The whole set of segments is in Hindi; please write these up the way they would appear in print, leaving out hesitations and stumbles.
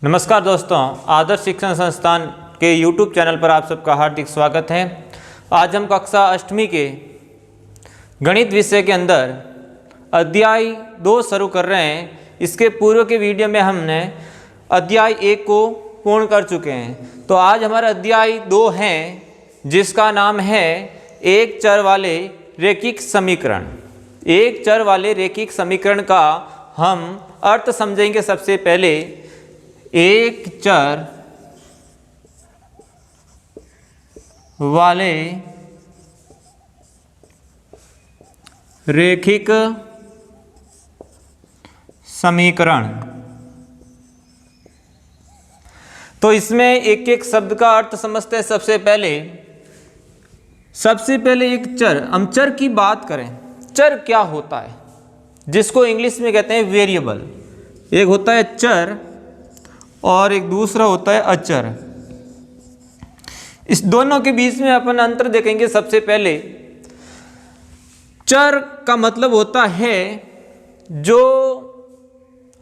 नमस्कार दोस्तों, आदर्श शिक्षण संस्थान के YouTube चैनल पर आप सबका हार्दिक स्वागत है। आज हम कक्षा अष्टमी के गणित विषय के अंदर अध्याय 2 शुरू कर रहे हैं। इसके पूर्व के वीडियो में हमने अध्याय 1 को पूर्ण कर चुके हैं। तो आज हमारा अध्याय 2 है जिसका नाम है एक चर वाले रैखिक समीकरण। एक चर वाले रैखिक समीकरण का हम अर्थ समझेंगे। सबसे पहले एक चर वाले रैखिक समीकरण। तो इसमें एक एक शब्द का अर्थ समझते हैं। सबसे पहले एक चर, हम चर की बात करें। चर क्या होता है, जिसको इंग्लिश में कहते हैं वेरिएबल। एक होता है चर और एक दूसरा होता है अचर। इस दोनों के बीच में अपन अंतर देखेंगे। सबसे पहले चर का मतलब होता है जो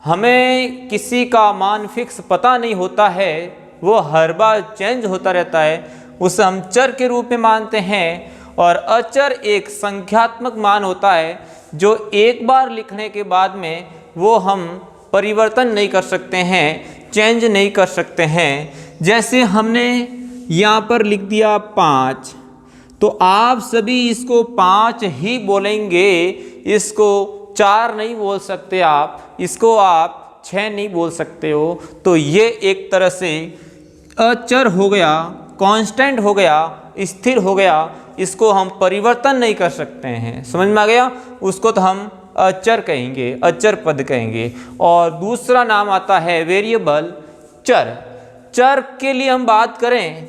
हमें किसी का मान फिक्स पता नहीं होता है, वो हर बार चेंज होता रहता है, उसे हम चर के रूप में मानते हैं। और अचर एक संख्यात्मक मान होता है जो एक बार लिखने के बाद में वो हम परिवर्तन नहीं कर सकते हैं, चेंज नहीं कर सकते हैं। जैसे हमने यहाँ पर लिख दिया 5, तो आप सभी इसको 5 ही बोलेंगे, इसको 4 नहीं बोल सकते, आप इसको आप 6 नहीं बोल सकते हो। तो ये एक तरह से अचर हो गया, कांस्टेंट हो गया, स्थिर हो गया। इसको हम परिवर्तन नहीं कर सकते हैं। समझ में आ गया? उसको तो हम अचर कहेंगे, अचर पद कहेंगे। और दूसरा नाम आता है वेरिएबल, चर। चर के लिए हम बात करें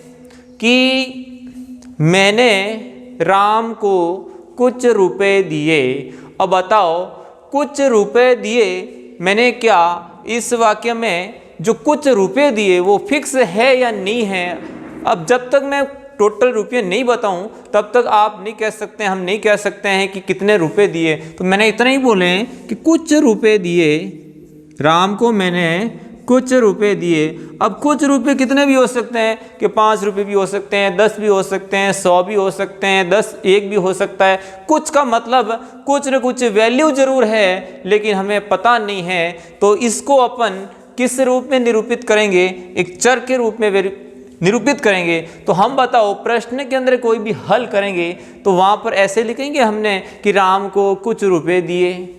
कि मैंने राम को कुछ रुपए दिए। अब बताओ, कुछ रुपए दिए मैंने, क्या इस वाक्य में जो कुछ रुपए दिए वो फिक्स है या नहीं है? अब जब तक मैं टोटल रुपये नहीं बताऊं तब तक आप नहीं कह सकते, हम नहीं कह सकते हैं कि कितने रुपए दिए। तो मैंने इतना ही बोले कि कुछ रुपए दिए, राम को मैंने कुछ रुपए दिए। अब कुछ रुपए कितने भी हो सकते हैं कि 5 रुपये भी हो सकते हैं, 10 भी हो सकते हैं, 100 भी हो सकते हैं, 10 1 भी हो सकता है। कुछ का मतलब कुछ न कुछ वैल्यू जरूर है, लेकिन हमें पता नहीं है। तो इसको अपन किस रूप में निरूपित करेंगे? एक चर के रूप में निरूपित करेंगे। तो हम बताओ, प्रश्न के अंदर कोई भी हल करेंगे तो वहाँ पर ऐसे लिखेंगे हमने कि राम को कुछ रुपए दिए,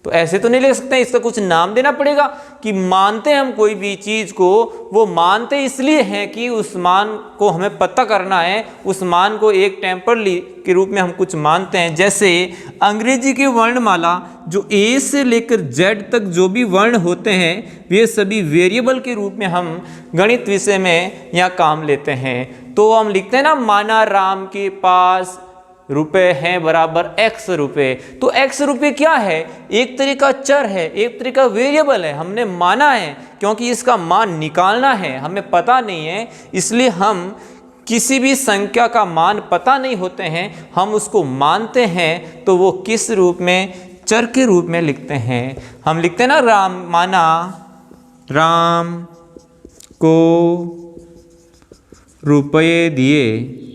तो ऐसे तो नहीं लिख सकते हैं। इसका कुछ नाम देना पड़ेगा कि मानते हम कोई भी चीज़ को, वो मानते इसलिए हैं कि उस मान को हमें पता करना है, उस मान को एक टेम्परली के रूप में हम कुछ मानते हैं। जैसे अंग्रेजी की वर्णमाला जो ए से लेकर जेड तक जो भी वर्ण होते हैं, वे सभी वेरिएबल के रूप में हम गणित विषय में यहाँ काम लेते हैं। तो हम लिखते हैं ना, माना राम के पास रुपए हैं बराबर x रुपए। तो x रुपए क्या है? एक तरीका चर है, एक तरीका वेरिएबल है। हमने माना है क्योंकि इसका मान निकालना है, हमें पता नहीं है, इसलिए हम किसी भी संख्या का मान पता नहीं होते हैं, हम उसको मानते हैं। तो वो किस रूप में? चर के रूप में लिखते हैं। हम लिखते हैं ना, राम, माना राम को रुपये दिए,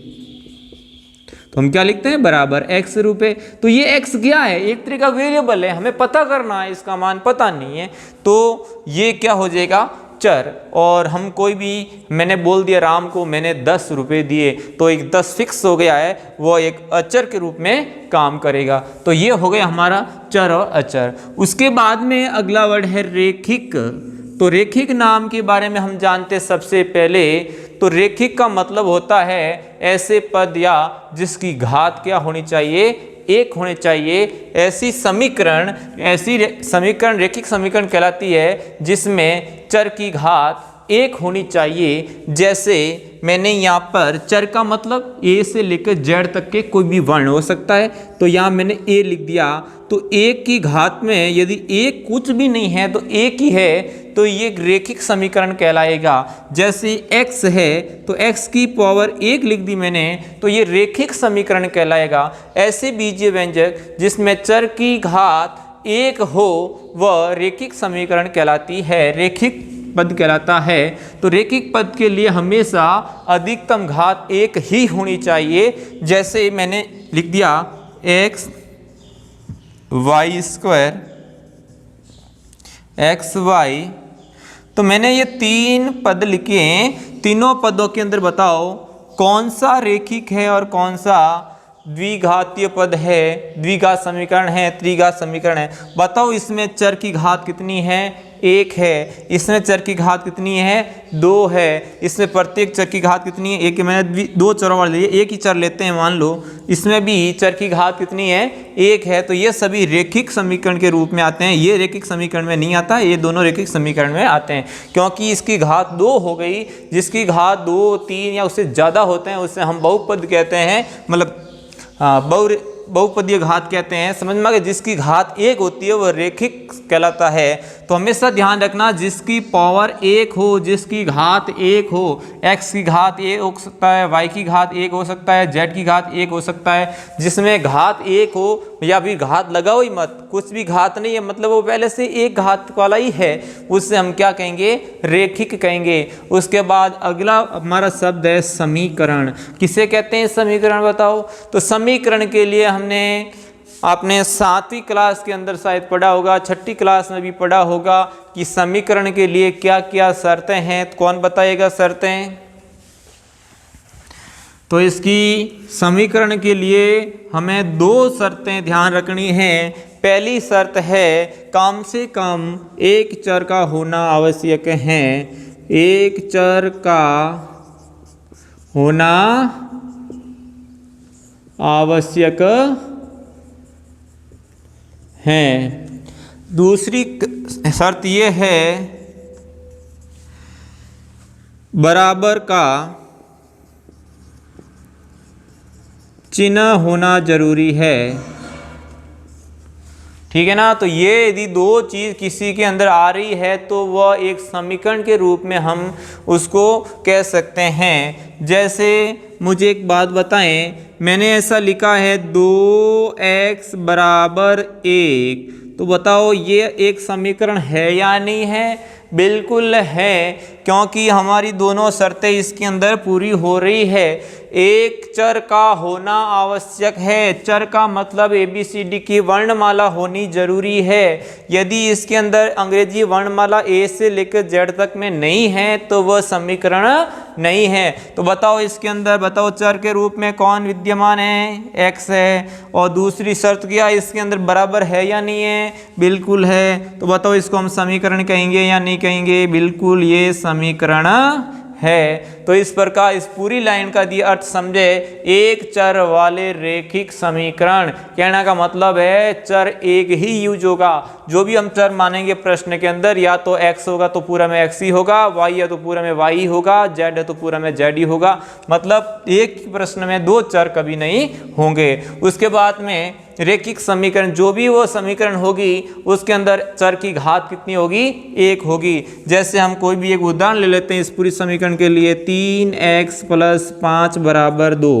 तो हम क्या लिखते हैं? बराबर x रुपए। तो ये x क्या है? एक तरह का वेरिएबल है, हमें पता करना है, इसका मान पता नहीं है। तो ये क्या हो जाएगा? चर। और हम कोई भी, मैंने बोल दिया राम को मैंने 10 रुपए दिए, तो एक 10 फिक्स हो गया है, वो एक अचर के रूप में काम करेगा। तो ये हो गया हमारा चर और अचर। उसके बाद में अगला वर्ड है रैखिक। तो रैखिक नाम के बारे में हम जानते सबसे पहले। तो रैखिक का मतलब होता है ऐसे पद या जिसकी घात क्या होनी चाहिए? 1 होनी चाहिए। ऐसी समीकरण रैखिक समीकरण कहलाती है जिसमें चर की घात 1 होनी चाहिए। जैसे मैंने यहाँ पर चर का मतलब ए से लेकर जेड तक के कोई भी वर्ण हो सकता है, तो यहाँ मैंने ए लिख दिया। तो 1 की घात में यदि 1 कुछ भी नहीं है तो 1 ही है, तो ये रैखिक समीकरण कहलाएगा। जैसे x है तो x की पावर 1 लिख दी मैंने, तो ये रैखिक समीकरण कहलाएगा। ऐसे बीजीय व्यंजक जिसमें चर की घात 1 हो वह रैखिक समीकरण कहलाती है। रैखिक पद कहलाता है। तो रेखिक पद के लिए हमेशा अधिकतम घात 1 ही होनी चाहिए। जैसे मैंने लिख दिया X Y square X Y, तो मैंने ये 3 पद लिखे हैं। तीनों पदों के अंदर बताओ कौन सा रेखिक है और कौन सा द्विघातीय पद है, द्विघात समीकरण है, त्रिघात समीकरण है। बताओ इसमें चर की घात कितनी है? 1 है। इसमें चर की घात कितनी है? 2 है। इसमें प्रत्येक चर की घात कितनी है? 1। मैंने 2 चरों वाले लिए, एक ही चर लेते हैं मान लो। इसमें भी चर की घात कितनी है? 1 है। तो ये सभी रेखिक समीकरण के रूप में आते हैं। ये रेखिक समीकरण में नहीं आता, ये दोनों रेखिक समीकरण में आते हैं, क्योंकि इसकी घात 2 हो गई। जिसकी घात 2, 3 या उससे ज़्यादा होते हैं उससे हम बहुपद कहते हैं, मतलब बहुपदीय घात कहते हैं। समझ में आ गया? जिसकी घात 1 होती है वह रेखिक कहलाता है। तो हमेशा ध्यान रखना, जिसकी पावर 1 हो, जिसकी घात 1 हो, x की घात 1 हो सकता है, y की घात 1 हो सकता है, z की घात 1 हो सकता है। जिसमें घात 1 हो या फिर घात लगाओ ही मत, कुछ भी घात नहीं है, मतलब वो पहले से एक घात वाला ही है, उससे हम क्या कहेंगे? रेखिक कहेंगे। उसके बाद अगला हमारा शब्द है समीकरण। किसे कहते हैं समीकरण? बताओ। तो समीकरण के लिए हमने आपने 7वीं क्लास के अंदर शायद पढ़ा होगा, 6ठी क्लास में भी पढ़ा होगा कि समीकरण के लिए क्या क्या शर्तें हैं। तो कौन बताएगा शर्तें? तो इसकी समीकरण के लिए हमें 2 शर्तें ध्यान रखनी है। पहली शर्त है कम से कम एक चर का होना आवश्यक है। एक चर का होना आवश्यक है। दूसरी शर्त यह है बराबर का चिन्ह होना जरूरी है। ठीक है ना? तो ये यदि 2 चीज़ किसी के अंदर आ रही है तो वह एक समीकरण के रूप में हम उसको कह सकते हैं। जैसे मुझे एक बात बताएं, मैंने ऐसा लिखा है 2x बराबर 1, तो बताओ ये एक समीकरण है या नहीं है? बिल्कुल है, क्योंकि हमारी दोनों शर्तें इसके अंदर पूरी हो रही है। एक चर का होना आवश्यक है। चर का मतलब ABCD की वर्णमाला होनी जरूरी है। यदि इसके अंदर अंग्रेजी वर्णमाला A से लेकर Z तक में नहीं है तो वह समीकरण नहीं है। तो बताओ इसके अंदर, बताओ चर के रूप में कौन विद्यमान है? x है। और दूसरी शर्त क्या, इसके अंदर बराबर है या नहीं है? बिल्कुल है। तो बताओ इसको हम समीकरण कहेंगे या नहीं कहेंगे? बिल्कुल ये समीकरण है। तो इस प्रकार इस पूरी लाइन का दिया अर्थ समझे, एक चर वाले रेखिक समीकरण। कहने का मतलब है चर एक ही यूज होगा। जो भी हम चर मानेंगे प्रश्न के अंदर, या तो x होगा तो पूरा में x ही होगा, y है तो पूरा में y ही होगा, z है तो पूरा में z ही होगा। मतलब एक ही प्रश्न में 2 चर कभी नहीं होंगे। उसके बाद में रेखिक समीकरण, जो भी वो समीकरण होगी उसके अंदर चर की घात कितनी होगी? 1 होगी। जैसे हम कोई भी एक उदाहरण ले लेते हैं इस पूरी समीकरण के लिए, 3x + 5 = 2।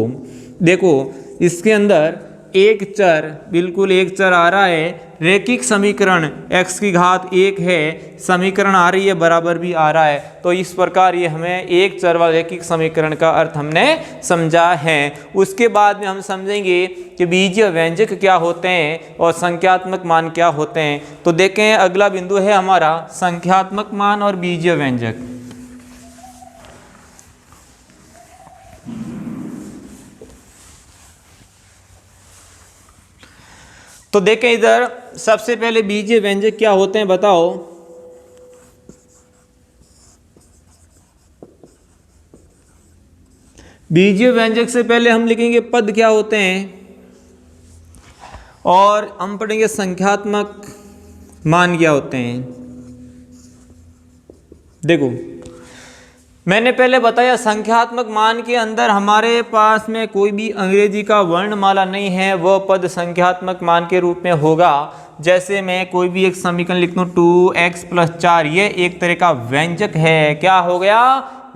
देखो इसके अंदर एक चर, बिल्कुल एक चर आ रहा है। रेखिक समीकरण x की घात 1 है, समीकरण आ रही है, बराबर भी आ रहा है। तो इस प्रकार ये हमें एक चर वाले रेखिक समीकरण का अर्थ हमने समझा है। उसके बाद में हम समझेंगे कि बीजीय व्यंजक क्या होते हैं और संख्यात्मक मान क्या होते हैं। तो देखें अगला बिंदु है हमारा संख्यात्मक मान और बीजीय व्यंजक। तो देखें इधर सबसे पहले बीजीय व्यंजक क्या होते हैं बताओ। बीजीय व्यंजक से पहले हम लिखेंगे पद क्या होते हैं और हम पढ़ेंगे संख्यात्मक मान क्या होते हैं। देखो मैंने पहले बताया संख्यात्मक मान के अंदर हमारे पास में कोई भी अंग्रेजी का वर्णमाला नहीं है, वह पद संख्यात्मक मान के रूप में होगा। जैसे मैं कोई भी एक समीकरण लिख दूं 2x + 4, ये एक तरह का व्यंजक है। क्या हो गया?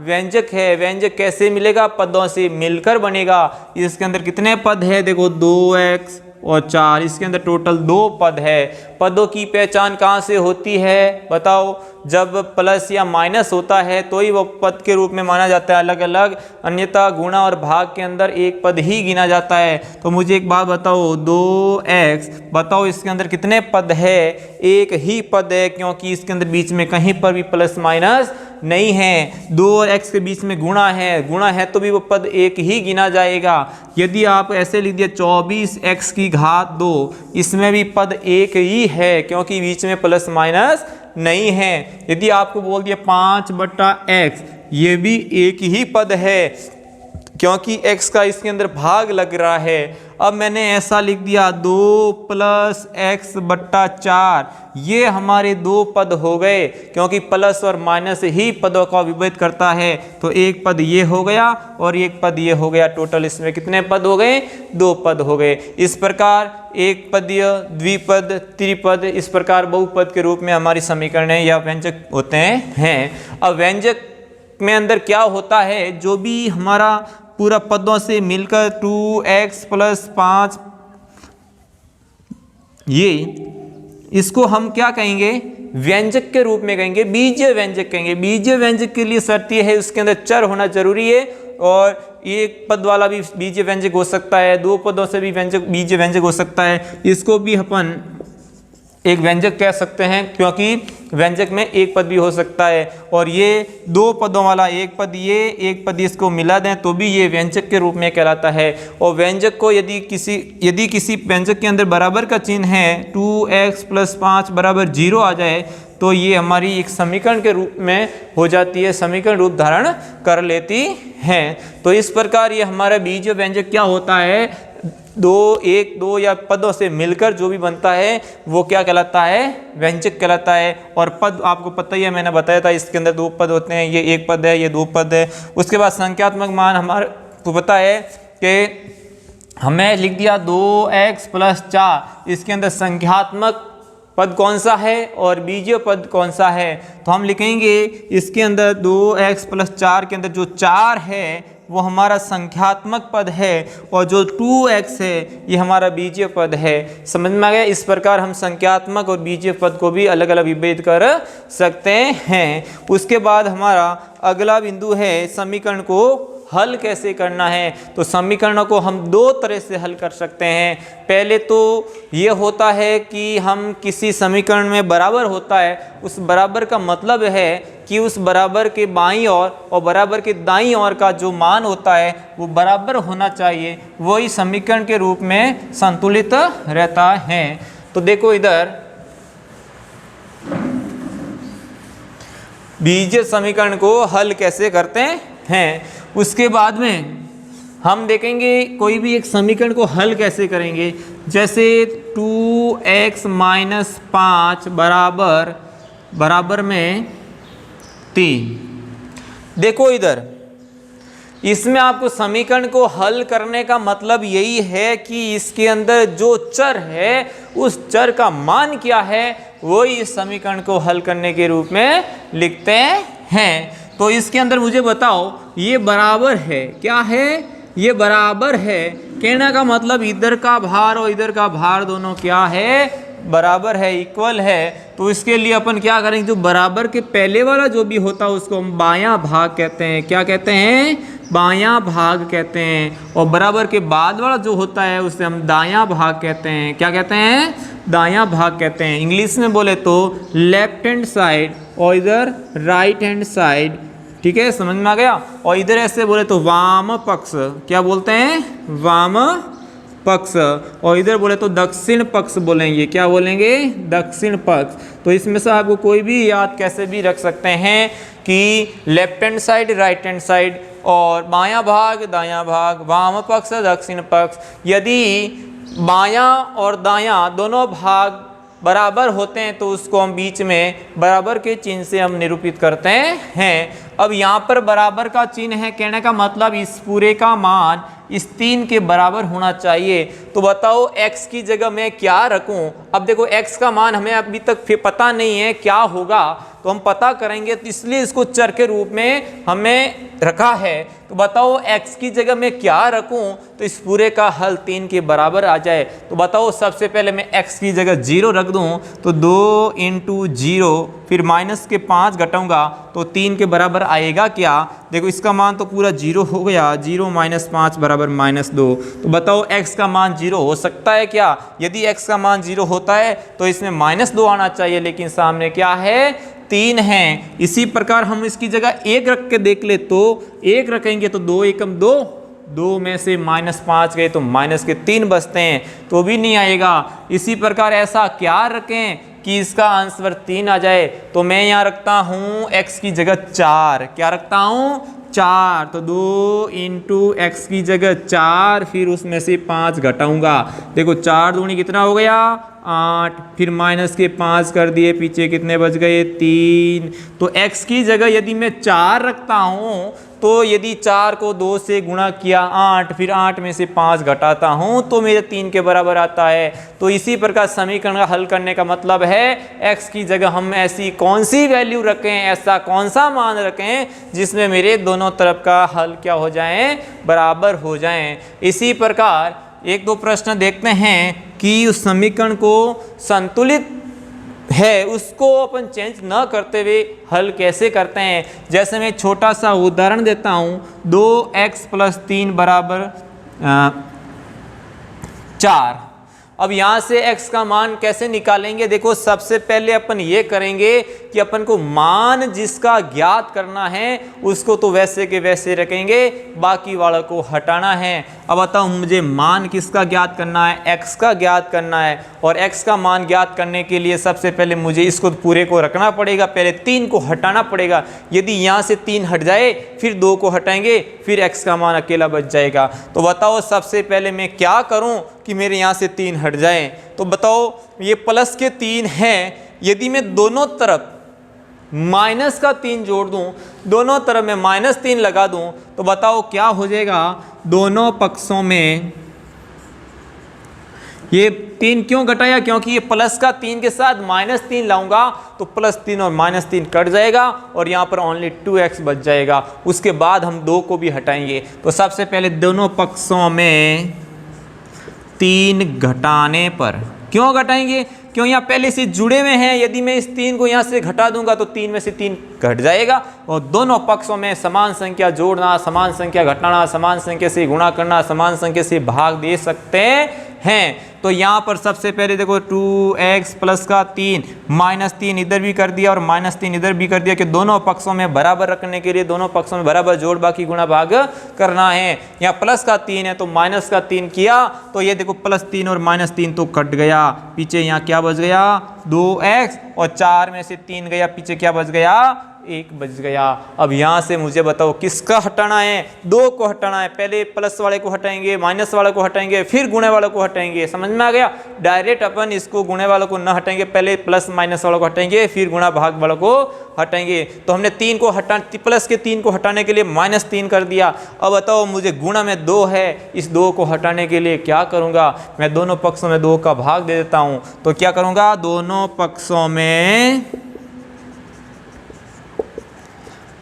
व्यंजक है। व्यंजक कैसे मिलेगा? पदों से मिलकर बनेगा। इसके अंदर कितने पद है? देखो 2x और 4, इसके अंदर टोटल 2 पद है। पदों की पहचान कहाँ से होती है बताओ? जब प्लस या माइनस होता है तो ही वो पद के रूप में माना जाता है अलग अलग, अन्यथा गुणा और भाग के अंदर एक पद ही गिना जाता है। तो मुझे एक बात बताओ, 2x, बताओ इसके अंदर कितने पद है? एक ही पद है, क्योंकि इसके अंदर बीच में कहीं पर भी प्लस माइनस नहीं है। 2 और x के बीच में गुणा है तो भी वो पद एक ही गिना जाएगा। यदि आप ऐसे लिख दिए 24x की घात 2, इसमें भी पद एक ही है, क्योंकि बीच में प्लस माइनस नहीं है। यदि आपको बोल दिया 5/x, ये भी एक ही पद है, क्योंकि x का इसके अंदर भाग लग रहा है। अब मैंने ऐसा लिख दिया 2 + x/4, ये हमारे दो पद हो गए, क्योंकि प्लस और माइनस ही पदों का विभेद करता है। तो एक पद ये हो गया और एक पद ये हो गया, टोटल इसमें कितने पद हो गए? 2 पद हो गए। इस प्रकार एक पदीय, द्विपद, त्रिपद, इस प्रकार बहुपद के रूप में हमारी समीकरण या व्यंजक होते हैं। अब व्यंजक में अंदर क्या होता है, जो भी हमारा पूरा पदों से मिलकर 2x + 5, ये इसको हम क्या कहेंगे? व्यंजक के रूप में कहेंगे, बीजीय व्यंजक कहेंगे। बीजीय व्यंजक के लिए शर्त यह है उसके अंदर चर होना जरूरी है, और एक पद वाला भी बीजीय व्यंजक हो सकता है, 2 पदों से भी बीजीय व्यंजक हो सकता है। इसको भी अपन एक व्यंजक कह सकते हैं, क्योंकि व्यंजक में एक पद भी हो सकता है। और ये 2 पदों वाला एक पद ये, एक पद इसको मिला दें तो भी ये व्यंजक के रूप में कहलाता है। और व्यंजक को यदि किसी व्यंजक के अंदर बराबर का चिन्ह है, 2x + 5 = 0 आ जाए, तो ये हमारी एक समीकरण के रूप में हो जाती है, समीकरण रूप धारण कर लेती है। तो इस प्रकार ये हमारा बीजीय व्यंजक क्या होता है? 2, 1, 2 या पदों से मिलकर जो भी बनता है वो क्या कहलाता है? व्यंजक कहलाता है। और पद आपको पता ही है, मैंने बताया था इसके अंदर 2 पद होते हैं, ये एक पद है, ये 2 पद है। उसके बाद संख्यात्मक मान हमारे को पता है कि हमें लिख दिया 2x + 4, इसके अंदर संख्यात्मक पद कौन सा है और बीजीय पद कौन सा है? तो हम लिखेंगे इसके अंदर 2x + 4 के अंदर जो 4 है वो हमारा संख्यात्मक पद है, और जो 2x है ये हमारा बीजीय पद है। समझ में आ गया? इस प्रकार हम संख्यात्मक और बीजीय पद को भी अलग अलग विभेद कर सकते हैं। उसके बाद हमारा अगला बिंदु है समीकरण को हल कैसे करना है। तो समीकरणों को हम 2 तरह से हल कर सकते हैं। पहले तो ये होता है कि हम किसी समीकरण में बराबर होता है, उस बराबर का मतलब है कि उस बराबर के बाईं ओर और बराबर के दाईं ओर का जो मान होता है वो बराबर होना चाहिए, वही समीकरण के रूप में संतुलित रहता है। तो देखो इधर बीजीय समीकरण को हल कैसे करते हैं। उसके बाद में हम देखेंगे कोई भी एक समीकरण को हल कैसे करेंगे। जैसे 2x - 5 बराबर में 3। देखो इधर इसमें आपको समीकरण को हल करने का मतलब यही है कि इसके अंदर जो चर है उस चर का मान क्या है, वही इस समीकरण को हल करने के रूप में लिखते हैं। तो इसके अंदर मुझे बताओ, ये बराबर है, क्या है? ये बराबर है। कहने का मतलब इधर का भार और इधर का भार दोनों क्या है? बराबर है, इक्वल है। तो इसके लिए अपन क्या करेंगे, जो बराबर के पहले वाला जो भी होता है उसको हम बायां भाग कहते हैं। क्या कहते हैं? बायां भाग कहते हैं। और बराबर के बाद वाला जो होता है उसे हम दायां भाग कहते हैं। क्या कहते हैं? दायां भाग कहते हैं। इंग्लिश में बोले तो लेफ्ट हैंड साइड और इधर राइट हैंड साइड। ठीक है, समझ में आ गया? और इधर ऐसे बोले तो वाम पक्ष। क्या बोलते हैं? वाम पक्ष। और इधर बोले तो दक्षिण पक्ष बोलेंगे। क्या बोलेंगे? दक्षिण पक्ष। तो इसमें से आपको कोई भी याद कैसे भी रख सकते हैं कि left hand side, right hand side, और बायां भाग, दायां भाग, वाम पक्ष, दक्षिण पक्ष। यदि बायां और दायां दोनों भाग बराबर होते हैं तो उसको हम बीच में बराबर के चिन्ह से हम निरूपित करते हैं। अब यहाँ पर बराबर का चिन्ह है, कहने का मतलब इस पूरे का मान इस 3 के बराबर होना चाहिए। तो बताओ x की जगह मैं क्या रखूं। अब देखो x का मान हमें अभी तक फिर पता नहीं है क्या होगा, तो हम पता करेंगे, तो इसलिए इसको चर के रूप में हमें रखा है। तो बताओ x की जगह मैं क्या रखूं तो इस पूरे का हल 3 के बराबर आ जाए। तो बताओ सबसे पहले मैं x की जगह 0 रख दूं तो 2 इंटू 0, फिर माइनस के 5 घटाऊंगा तो 3 के बराबर आएगा क्या। देखो इसका मान तो पूरा 0 हो गया, 0 माइनस 5 बराबर -2। तो बताओ x का मान 0 हो सकता है क्या। यदि x का मान 0 होता है तो इसमें -2 आना चाहिए, लेकिन सामने क्या है 3 हैं। इसी प्रकार हम इसकी जगह 1 रख के देख ले, तो 1 रखेंगे तो 2 एकम 2, 2 में से -5 गए तो -3 बचते हैं, तो भी नहीं आएगा। इसी प्रकार ऐसा क्या रखें कि इसका आंसर 3 आ जाए। तो मैं यहाँ रखता हूँ x की जगह 4। क्या रखता हूँ 4, तो 2 इंटू एक्स की जगह 4, फिर उसमें से 5 घटाऊंगा। देखो 4 दूनी कितना हो गया 8, फिर माइनस के 5 कर दिए, पीछे कितने बच गए 3। तो x की जगह यदि मैं 4 रखता हूँ, तो यदि 4 को 2 से गुणा किया 8, फिर 8 में से 5 घटाता हूँ तो मेरे 3 के बराबर आता है। तो इसी प्रकार समीकरण का हल करने का मतलब है x की जगह हम ऐसी कौन सी वैल्यू रखें, ऐसा कौन सा मान रखें जिसमें मेरे दोनों तरफ का हल क्या हो जाए बराबर हो जाएं। इसी प्रकार एक दो प्रश्न देखते हैं कि उस समीकरण को संतुलित है उसको अपन चेंज न करते हुए हल कैसे करते हैं। जैसे मैं छोटा सा उदाहरण देता हूँ, 2x + 3 बराबर 4। अब यहाँ से x का मान कैसे निकालेंगे। देखो सबसे पहले अपन ये करेंगे कि अपन को मान जिसका ज्ञात करना है उसको तो वैसे के वैसे रखेंगे, बाकी वाला को हटाना है। अब बताओ मुझे मान किसका ज्ञात करना है, x का ज्ञात करना है। और x का मान ज्ञात करने के लिए सबसे पहले मुझे इसको पूरे को रखना पड़ेगा, पहले 3 को हटाना पड़ेगा। यदि यहाँ से 3 हट जाए फिर 2 को हटाएंगे, फिर x का मान अकेला बच जाएगा। तो बताओ सबसे पहले मैं क्या करूँ कि मेरे यहाँ से 3 हट जाए। तो बताओ ये प्लस के 3 हैं, यदि मैं दोनों तरफ माइनस का 3 जोड़ दूं, दोनों तरफ में -3 लगा दूं, तो बताओ क्या हो जाएगा। दोनों पक्षों में ये 3 क्यों घटाया, क्योंकि ये प्लस का 3 के साथ -3 लाऊंगा तो +3 और -3 कट जाएगा और यहाँ पर ओनली 2x बच जाएगा। उसके बाद हम 2 को भी हटाएंगे। तो सबसे पहले दोनों पक्षों में 3 घटाने पर, क्यों घटाएंगे, क्यों यहाँ पहले से जुड़े हुए हैं। यदि मैं इस 3 को यहाँ से घटा दूंगा तो 3 में से 3 घट जाएगा। और दोनों पक्षों में समान संख्या जोड़ना, समान संख्या घटाना, समान संख्या से गुणा करना, समान संख्या से भाग दे सकते हैं। तो यहाँ पर सबसे पहले देखो 2x + का 3 -3 इधर भी कर दिया और -3 इधर भी कर दिया कि दोनों पक्षों में बराबर रखने के लिए दोनों पक्षों में बराबर जोड़ बाकी गुणा भाग करना है। यहाँ प्लस का 3 है तो माइनस का 3 किया, तो ये देखो +3 और -3 तो कट गया, पीछे यहाँ क्या बच गया 2x, और 4 में से 3 गया, पीछे क्या बच गया 1 बच गया। अब यहाँ से मुझे बताओ किसका हटाना है, 2 को हटाना है। पहले प्लस वाले को हटाएंगे, माइनस वाले को हटाएंगे, फिर गुणे वाले को हटाएंगे। समझ में आ गया। डायरेक्ट अपन इसको गुणे वालों को न हटाएंगे, पहले प्लस माइनस वालों को हटाएंगे, फिर गुणा भाग वालों को हटाएंगे। तो हमने 3 को हटा प्लस के 3 को हटाने के लिए -3 कर दिया। अब बताओ मुझे गुणा में 2 है, इस 2 को हटाने के लिए क्या करूँगा, मैं दोनों पक्षों में 2 का भाग दे देता हूँ। तो क्या करूँगा, दोनों पक्षों में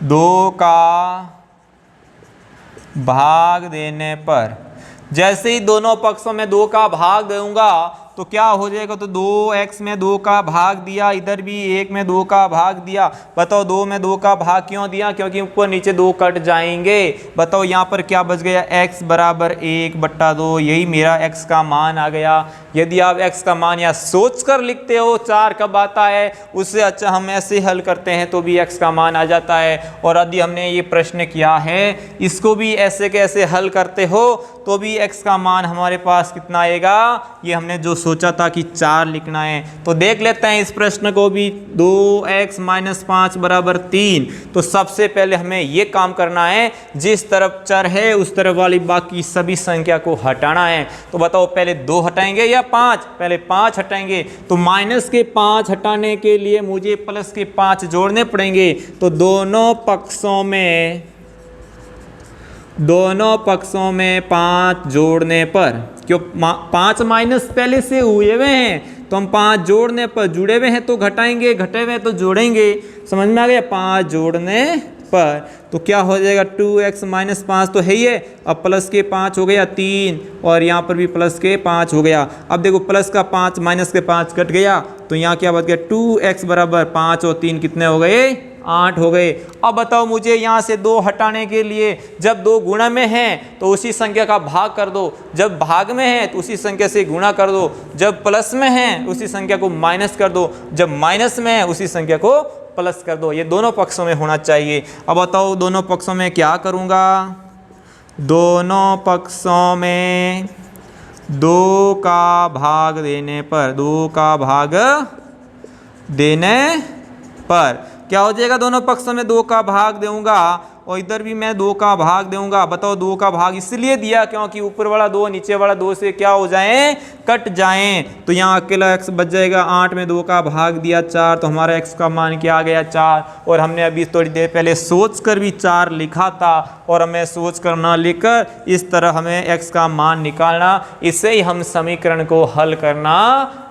2 का भाग देने पर, जैसे ही दोनों पक्षों में 2 का भाग दूंगा तो क्या हो जाएगा, तो 2x में 2 का भाग दिया, इधर भी 1 में 2 का भाग दिया। बताओ 2 में 2 का भाग क्यों दिया, क्योंकि ऊपर नीचे 2 कट जाएंगे। बताओ यहाँ पर क्या बच गया, x बराबर 1/2, यही मेरा x का मान आ गया। यदि आप x का मान यहाँ सोच कर लिखते हो 4 कब आता है, उससे अच्छा हम ऐसे हल करते हैं तो भी x का मान आ जाता है। और यदि हमने ये प्रश्न किया है इसको भी ऐसे कैसे हल करते हो तो भी x का मान हमारे पास कितना आएगा, ये हमने जो सोचा था कि 4 लिखना है। तो देख लेते हैं इस प्रश्न को भी। 2x - 5 बराबर 3। तो सबसे पहले हमें ये काम करना है, जिस तरफ चर है उस तरफ वाली बाकी सभी संख्या को हटाना है। तो बताओ पहले 2 हटाएंगे या 5, पहले 5 हटाएंगे। तो माइनस के 5 हटाने के लिए मुझे प्लस के 5 जोड़ने पड़ेंगे। तो दोनों पक्षों में दोनों पक्षों में 5 जोड़ने पर, क्यों 5 माइनस पहले से हुए हुए हैं तो हम 5 जोड़ने पर, जुड़े हुए हैं तो घटाएंगे, घटे हुए तो जोड़ेंगे। समझ में आ गया? 5 जोड़ने पर तो क्या हो जाएगा, 2x माइनस 5 तो है ही है, अब प्लस के 5 हो गया 3, और यहाँ पर भी प्लस के 5 हो गया। अब देखो प्लस का 5 माइनस के 5 कट गया तो यहाँ क्या बच गया, 2x बराबर 5 और 3 कितने हो गए, 8 हो गए। अब बताओ मुझे यहाँ से 2 हटाने के लिए, जब 2 गुणा में हैं तो उसी संख्या का भाग कर दो, जब भाग में है तो उसी संख्या से गुणा कर दो, जब प्लस में है उसी संख्या को माइनस कर दो, जब माइनस में है उसी संख्या को प्लस कर दो। ये दोनों पक्षों में होना चाहिए। अब बताओ दोनों पक्षों में क्या करूँगा, दोनों पक्षों में 2 का भाग देने पर, 2 का भाग देने पर क्या हो जाएगा, दोनों पक्षों में 2 का भाग दूंगा और इधर भी मैं 2 का भाग दूंगा। बताओ 2 का भाग इसलिए दिया क्योंकि ऊपर वाला 2 नीचे वाला 2 से क्या हो जाए, कट जाएं। तो यहाँ अकेला x बच जाएगा, 8 में 2 का भाग दिया 4 तो हमारा x का मान क्या आ गया, 4। और हमने अभी थोड़ी देर पहले सोच कर भी 4 लिखा था, और हमें सोच कर ना लिखकर इस तरह हमें x का मान निकालना, इसे ही हम समीकरण को हल करना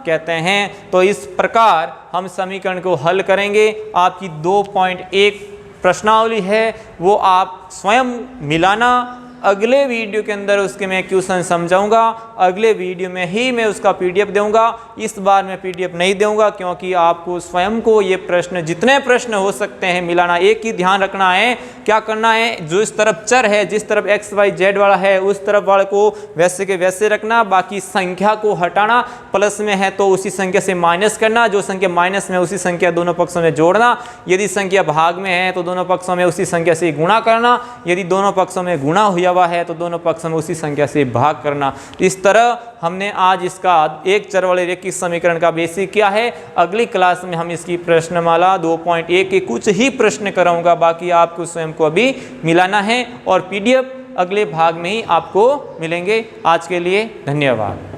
कहते हैं। तो इस प्रकार हम समीकरण को हल करेंगे। आपकी 2.1 प्रश्नावली है वो आप स्वयं मिलाना। अगले वीडियो के अंदर उसके मैं क्वेश्चन समझाऊंगा, अगले वीडियो में ही मैं उसका पीडीएफ दूंगा। इस बार मैं पीडीएफ नहीं दूंगा क्योंकि आपको स्वयं को ये प्रश्न, जितने प्रश्न हो सकते हैं मिलाना। एक ही ध्यान रखना है, क्या करना है, जो इस तरफ चर है, जिस तरफ एक्स वाई जेड वाला है उस तरफ वाले को वैसे के वैसे रखना, बाकी संख्या को हटाना, प्लस में है तो उसी संख्या से माइनस करना, जो संख्या माइनस में उसी संख्या दोनों पक्षों में जोड़ना, यदि संख्या भाग में है तो दोनों पक्षों में उसी संख्या से गुणा करना, यदि दोनों पक्षों में गुणा हुआ है तो दोनों पक्षों में उसी संख्या से भाग करना। इस तरह हमने आज इसका एक चर वाले रेखिक समीकरण का बेसिक किया है। अगली क्लास में हम इसकी प्रश्नमाला 2.1 के कुछ ही प्रश्न कराऊंगा, बाकी आपको स्वयं को अभी मिलाना है और पीडीएफ अगले भाग में ही आपको मिलेंगे। आज के लिए धन्यवाद।